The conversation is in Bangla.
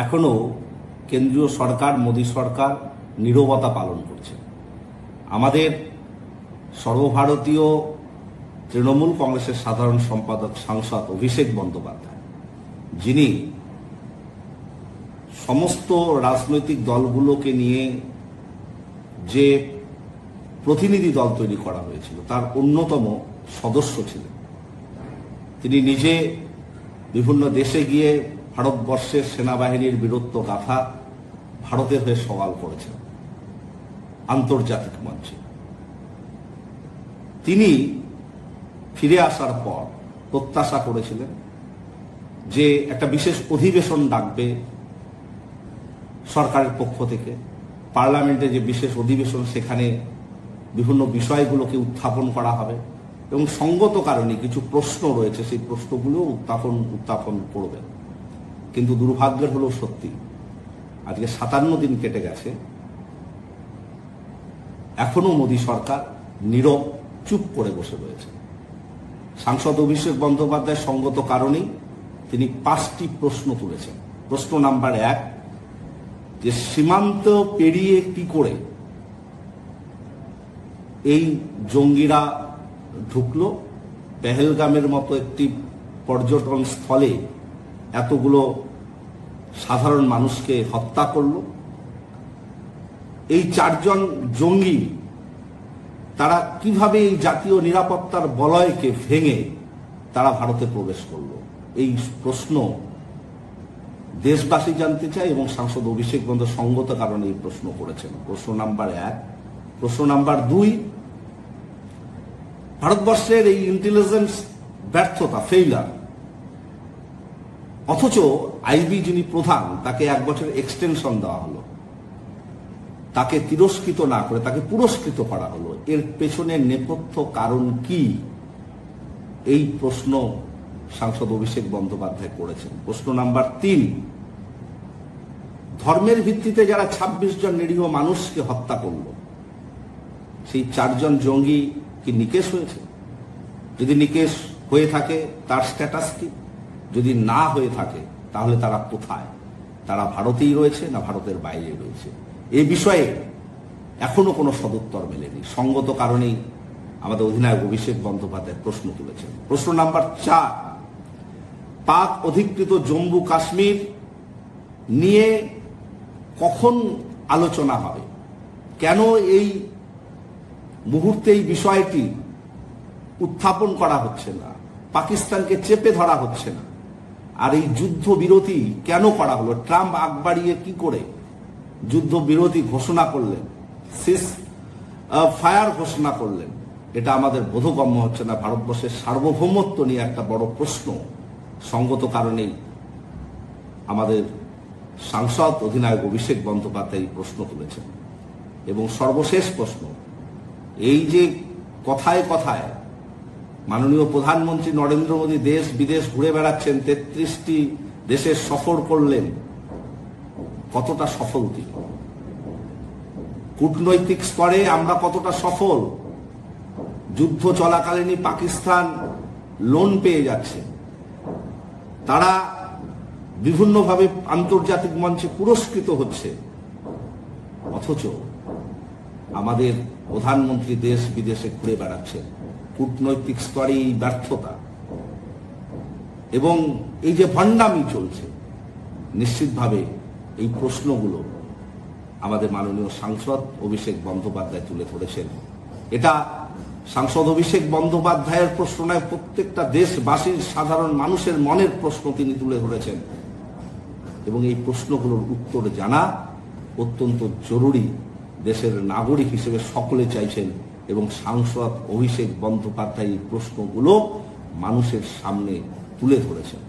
এখনো কেন্দ্রীয় সরকার, মোদী সরকার নীরবতা পালন করছে। আমাদের সর্বভারতীয় তৃণমূল কংগ্রেসের সাধারণ সম্পাদক সাংসদ অভিষেক বন্দ্যোপাধ্যায়, যিনি সমস্ত রাজনৈতিক দলগুলোকে নিয়ে যে প্রতিনিধি দল তৈরি করা হয়েছিল তার অন্যতম সদস্য ছিলেন, তিনি নিজে বিভিন্ন দেশে গিয়ে ভারতবর্ষের সেনাবাহিনীর বীরত্ব গাথা ভারতের হয়ে সওয়াল করেছেন আন্তর্জাতিক মঞ্চে। তিনি ফিরে আসার পর প্রত্যাশা করেছিলেন যে একটা বিশেষ অধিবেশন ডাকবে সরকারের পক্ষ থেকে, পার্লামেন্টে যে বিশেষ অধিবেশন, সেখানে বিভিন্ন বিষয়গুলোকে উত্থাপন করা হবে এবং সঙ্গত কারণে কিছু প্রশ্ন রয়েছে, সেই প্রশ্নগুলো উত্থাপন করবেন। কিন্তু দুর্ভাগ্যের হলো সত্যি, আজকে 57 দিন কেটে গেছে, এখনো মোদী সরকার নীরব, চুপ করে বসে রয়েছে। সাংসদ অভিষেক বন্দ্যোপাধ্যায় সঙ্গত কারণেই তিনি 5টি প্রশ্ন তুলেছেন। প্রশ্ন নাম্বার 1, যে সীমান্ত পেরিয়ে কি করে এই জঙ্গিরা ঢুকলো, পেহেলগামের মতো একটি পর্যটন স্থলে এতগুলো সাধারণ মানুষকে হত্যা করলো। এই 4 জন জঙ্গি তারা কিভাবে এই জাতীয় নিরাপত্তার বলয়কে ভেঙে তারা ভারতে প্রবেশ করলো, এই প্রশ্ন দেশবাসী জানতে চায় এবং সাংসদ অভিষেক বন্দ্যোপাধ্যায় সঙ্গত কারণে এই প্রশ্ন করেছেন। প্রশ্ন নাম্বার 1। প্রশ্ন নাম্বার 2, ভারতবর্ষের এই ইন্টেলিজেন্স ব্যর্থতা, ফেইলার, অথচ আইবি যিনি প্রধান তাকে 1 বছর এক্সটেনশন দেওয়া হলো, তাকে তিরস্কৃত না করে তাকে পুরস্কৃত করা হলো। এর পেছনে নেপথ্য কারণ কি, এই প্রশ্ন সাংসদ অভিষেক বন্দ্যোপাধ্যায় করেছেন। প্রশ্ন নাম্বার 3, ধর্মের ভিত্তিতে যারা 26 জন নিরীহ মানুষকে হত্যা করলো, সেই 4 জন জঙ্গি কি নিকেশ হয়েছে? যদি নিকেশ হয়ে থাকে তার স্ট্যাটাস কি? যদি না হয়ে থাকে তাহলে তারা কোথায়? তারা ভারতেই রয়েছে না ভারতের বাইরে রয়েছে? এই বিষয়ে এখনো কোনো সদুত্তর মেলেনি। সঙ্গত কারণেই আমাদের অধিনায়ক অভিষেক বন্দ্যোপাধ্যায় প্রশ্ন তুলেছেন। প্রশ্ন নাম্বার 4, পাক অধিকৃত জম্মু কাশ্মীর নিয়ে কখন আলোচনা হবে? কেন এই মুহূর্তে এই বিষয়টি উত্থাপন করা হচ্ছে না? পাকিস্তানকে চেপে ধরা হচ্ছে না? আর এই যুদ্ধবিরতি কেন করা হলো? ট্রাম্প আগ বাড়িয়ে কি করে যুদ্ধবিরতি ঘোষণা করলেন, সিজ ফায়ার ঘোষণা করলেন? এটা আমাদের বোধগম্য হচ্ছে না। ভারতবর্ষের সার্বভৌমত্ব নিয়ে একটা বড় প্রশ্ন। সঙ্গত কারণেই আমাদের সাংসদ অধিনায়ক অভিষেক বন্দ্যোপাধ্যায় এই প্রশ্ন তুলেছেন। এবং সর্বশেষ প্রশ্ন, এই যে কথায় কথায় মাননীয় প্রধানমন্ত্রী নরেন্দ্র মোদী দেশ বিদেশ ঘুরে বেড়াচ্ছেন, 33টি দেশে সফর করলেন, কতটা সফল তিনি? কূটনৈতিক স্তরে আমরা কতটা সফল? যুদ্ধ চলাকালীনই পাকিস্তান লোন পেয়ে যাচ্ছে, তারা বিভিন্নভাবে আন্তর্জাতিক মঞ্চে পুরস্কৃত হচ্ছে, অথচ আমাদের প্রধানমন্ত্রী দেশ বিদেশে ঘুরে বেড়াচ্ছেন। কূটনৈতিক স্তরে এই ব্যর্থতা এবং এই যে ভণ্ডামি চলছে, নিশ্চিতভাবে এই প্রশ্নগুলো আমাদের মাননীয় সাংসদ অভিষেক বন্দ্যোপাধ্যায় তুলে ধরেছেন। এটা সাংসদ অভিষেক বন্দ্যোপাধ্যায়ের প্রশ্ন নয়, প্রত্যেকটা দেশবাসীর, সাধারণ মানুষের মনের প্রশ্ন তিনি তুলে ধরেছেন এবং এই প্রশ্নগুলোর উত্তর জানা অত্যন্ত জরুরি। দেশের নাগরিক হিসেবে সকলে চাইছেন এবং সাংসদ অভিষেক বন্দ্যোপাধ্যায় এই প্রশ্নগুলো মানুষের সামনে তুলে ধরেছেন।